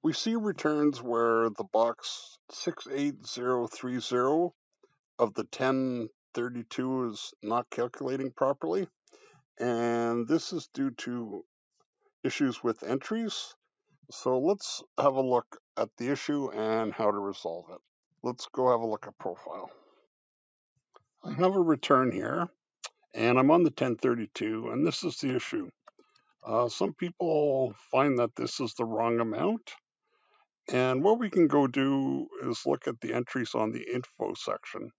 We see returns where the box 68030 of the 1032 is not calculating properly, and this is due to issues with entries. So let's have a look at the issue and how to resolve it. Let's go have a look at profile. I have a return here, and I'm on the 1032, and this is the issue. Some people find that this is the wrong amount, and what we can go do is look at the entries on the info section.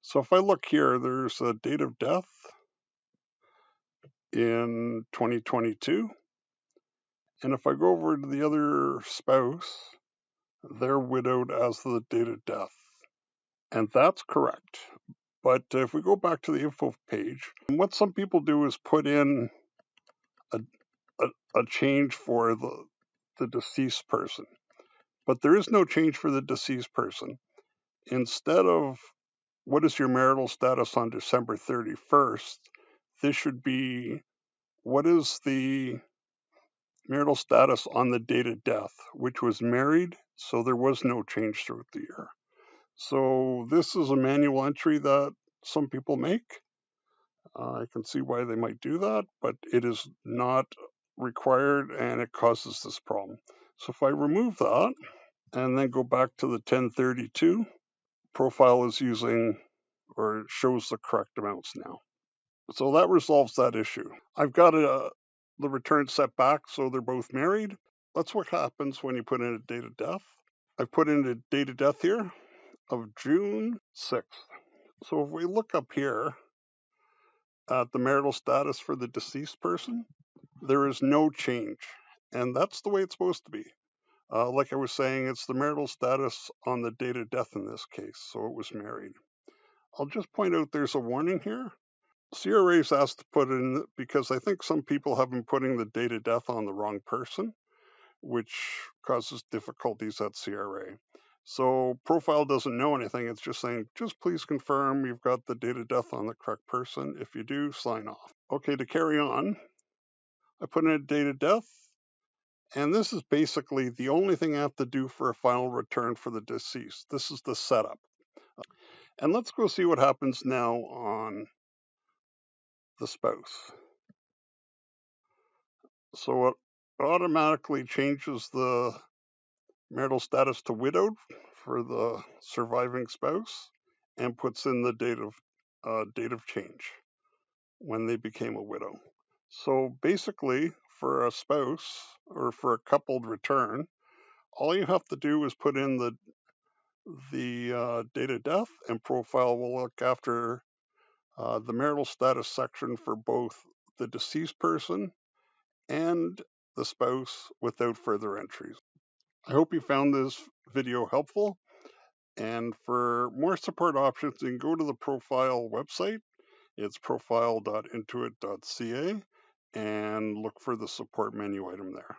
So if I look here, there's a date of death in 2022, and if I go over to the other spouse, they're widowed as the date of death, and that's correct. But if we go back to the info page, what some people do is put in a, a change for the deceased person. But there is no change for the deceased person. Instead of what is your marital status on December 31st, this should be what is the marital status on the date of death, which was married, so there was no change throughout the year. So this is a manual entry that some people make. I can see why they might do that, but it is not required and it causes this problem. So if I remove that and then go back to the 1032, profile is using or shows the correct amounts now. So that resolves that issue. I've got the return set back so they're both married. That's what happens when you put in a date of death. I've put in a date of death here of June 6th. So if we look up here at the marital status for the deceased person, there is no change. And that's the way it's supposed to be. Like I was saying, it's the marital status on the date of death in this case, so it was married. I'll just point out there's a warning here. CRA's asked to put in, because I think some people have been putting the date of death on the wrong person, which causes difficulties at CRA. So profile doesn't know anything. It's just saying, just please confirm you've got the date of death on the correct person. If you do, sign off. Okay, to carry on, I put in a date of death. And this is basically the only thing I have to do for a final return for the deceased. This is the setup. And let's go see what happens now on the spouse. So it automatically changes the marital status to widowed for the surviving spouse and puts in the date of change when they became a widow. So basically, for a spouse or for a coupled return, all you have to do is put in the date of death, and profile will look after the marital status section for both the deceased person and the spouse without further entries. I hope you found this video helpful, and for more support options, you can go to the profile website. It's profile.intuit.ca and look for the support menu item there.